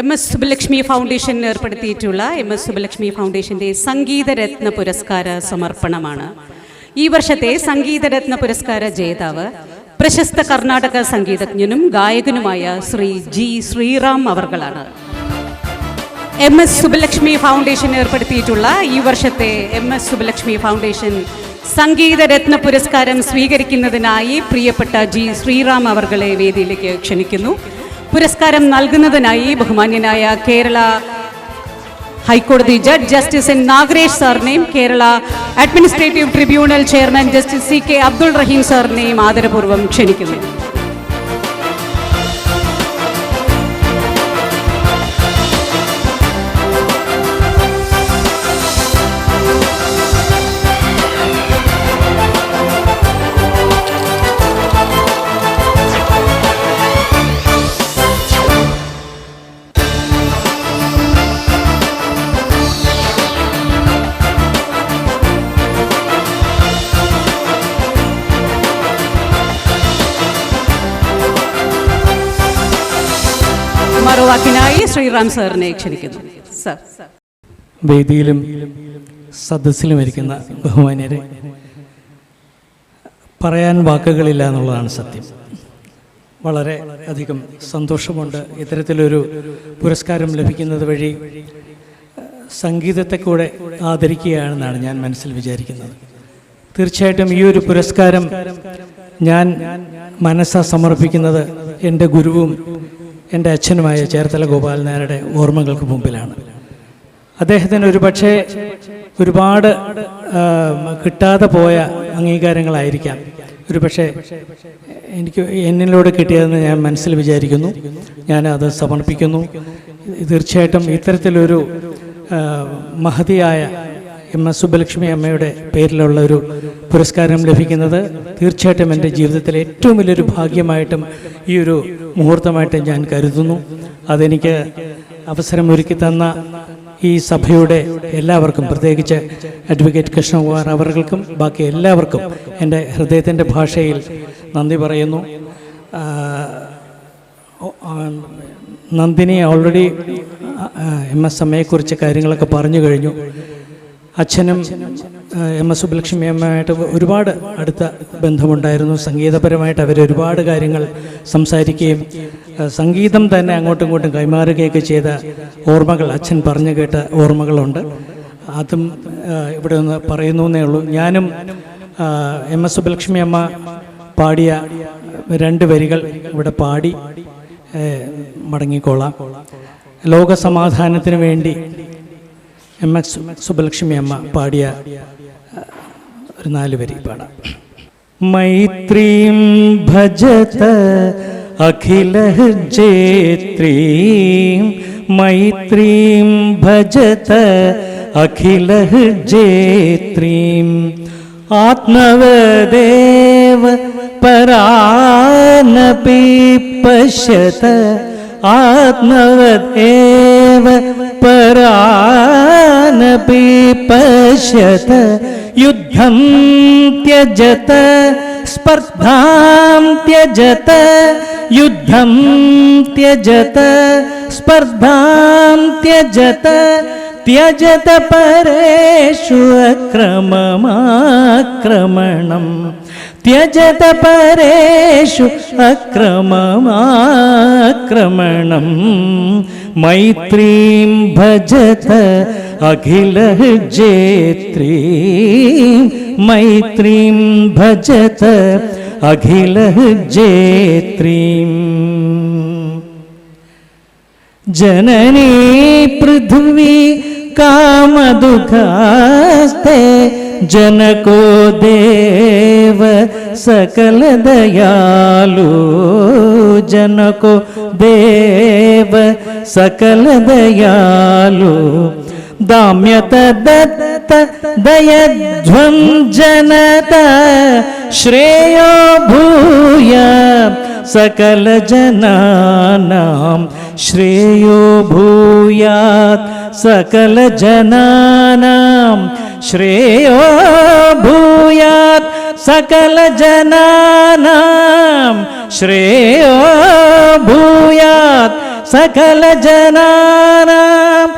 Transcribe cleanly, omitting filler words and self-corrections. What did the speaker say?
MS Subbalakshmi foundation ഏർപ്പെടുത്തിയിട്ടുള്ള MS Subbalakshmi ഫൗണ്ടേഷൻ്റെ സംഗീതരത്ന പുരസ്കാര സമർപ്പണമാണ്. ഈ വർഷത്തെ സംഗീതരത്ന പുരസ്കാര ജേതാവ് പ്രശസ്ത കർണാടക സംഗീതജ്ഞനും ഗായകനുമായ ശ്രീ ജി ശ്രീറാം അവർകളാണ്. MS സുബ്ബലക്ഷ്മി ഫൗണ്ടേഷൻ ഏർപ്പെടുത്തിയിട്ടുള്ള ഈ വർഷത്തെ MS സുബ്ബലക്ഷ്മി ഫൗണ്ടേഷൻ സംഗീതരത്ന പുരസ്കാരം സ്വീകരിക്കുന്നതിനായി പ്രിയപ്പെട്ട ജി ശ്രീറാം അവർകളെ വേദിയിലേക്ക് ക്ഷണിക്കുന്നു. പുരസ്കാരം നൽകുന്നതിനായി ബഹുമാന്യനായ കേരള ഹൈക്കോടതി ജഡ്ജ് ജസ്റ്റിസ് എൻ നാഗരേഷ് സാറിനെയും Kerala administrative tribunal chairman justice CK Abdul Rahim സാറിനെയും ആദരപൂർവ്വം ക്ഷണിക്കുന്നു. മറുവാക്കിനായി ശ്രീറാം സാറിനെ ക്ഷണിക്കുന്നു. സർ, വേദിയിലും സദസ്സിലും ഇരിക്കുന്ന ബഹുമാന്യരെ, പറയാൻ വാക്കുകളില്ല എന്നുള്ളതാണ് സത്യം. വളരെ അധികം സന്തോഷമുണ്ട് ഇത്തരത്തിലൊരു പുരസ്കാരം ലഭിക്കുന്നത് വഴി സംഗീതത്തെ കൂടെ ആദരിക്കുകയാണെന്നാണ് ഞാൻ മനസ്സിൽ വിചാരിക്കുന്നത്. തീർച്ചയായിട്ടും ഈ ഒരു പുരസ്കാരം ഞാൻ മനസ്സാ സമർപ്പിക്കുന്നത് എൻ്റെ ഗുരുവും എൻ്റെ അച്ഛനുമായ ചേർത്തല ഗോപാലൻ നായരുടെ ഓർമ്മകൾക്ക് മുമ്പിലാണ്. അദ്ദേഹത്തിന് ഒരുപക്ഷെ ഒരുപാട് കിട്ടാതെ പോയ അംഗീകാരങ്ങളായിരിക്കാം ഒരുപക്ഷെ എന്നിലൂടെ കിട്ടിയതെന്ന് ഞാൻ മനസ്സിൽ വിചാരിക്കുന്നു. ഞാനത് സമർപ്പിക്കുന്നു. തീർച്ചയായിട്ടും ഇത്തരത്തിലൊരു മഹതിയായ MS സുബ്ബലക്ഷ്മി അമ്മയുടെ പേരിലുള്ള ഒരു പുരസ്കാരം ലഭിക്കുന്നത് തീർച്ചയായിട്ടും എൻ്റെ ജീവിതത്തിലെ ഏറ്റവും വലിയൊരു ഭാഗ്യമായിട്ടും ഈ ഒരു മുഹൂർത്തമായിട്ട് ഞാൻ കരുതുന്നു. അതെനിക്ക് അവസരമൊരുക്കി തന്ന ഈ സഭയുടെ എല്ലാവർക്കും, പ്രത്യേകിച്ച് അഡ്വക്കേറ്റ് കൃഷ്ണകുമാർ അവർക്കും ബാക്കി എല്ലാവർക്കും എൻ്റെ ഹൃദയത്തിൻ്റെ ഭാഷയിൽ നന്ദി പറയുന്നു. നന്ദിനി ഓൾറെഡി MS അമ്മയെക്കുറിച്ച് കാര്യങ്ങളൊക്കെ പറഞ്ഞു കഴിഞ്ഞു. അച്ഛനും MS സുബ്ബലക്ഷ്മി അമ്മയുമായിട്ട് ഒരുപാട് അടുത്ത ബന്ധമുണ്ടായിരുന്നു. സംഗീതപരമായിട്ട് അവർ ഒരുപാട് കാര്യങ്ങൾ സംസാരിക്കുകയും സംഗീതം തന്നെ അങ്ങോട്ടും ഇങ്ങോട്ടും കൈമാറുകയൊക്കെ ചെയ്ത ഓർമ്മകൾ, അച്ഛൻ പറഞ്ഞു കേട്ട ഓർമ്മകളുണ്ട്. അതും ഇവിടെ ഒന്ന് പറയുന്നു എന്നേ ഉള്ളൂ. ഞാനും MS സുബ്ബലക്ഷ്മി അമ്മ പാടിയ 2 വരികൾ ഇവിടെ പാടി മടങ്ങിക്കോളാം. ലോകസമാധാനത്തിന് വേണ്ടി MS സുബ്ബലക്ഷ്മി അമ്മ പാടിയ ഒരു 4 വരി പാടാം. മൈത്രീം ഭജത അഖിലഃ ജേത്രീം, മൈത്രീം ഭജത അഖിലഃ ജേത്രീം, ആത്മവദേവ പരാനപി പശ്യത, ആത്മവദേവ പരാനപി പശ്യത, യുദ്ധം ത്യജത സ്പർദ്ധാം ത്യജത, യുദ്ധം ത്യജത സ്പർദ്ധാം ത്യജത, ത്യജത പരേഷു അക്രമമാക്രമണം, ത്യജത പരേഷു അക്രമമാക്രമണം, മൈത്രീം ഭജത അഖിലഃ ജേത്രീം, മൈത്രീം ഭജത അഖിലഃ ജേത്രീം. ജനനീ പൃഥ്വീ കാമദുഃഖാസ്തേ, ജनको देव सकल दयालु, जनको देव सकल दयालु, दाम्यत दत्त दयध्वं जनत, श्रेयो भूय सकल जनानां, श्रेयो भूयात् सकल जनानां, श्रेयो भूयात् सकल जनानां, श्रेयो भूयात् സകല ജനാനാം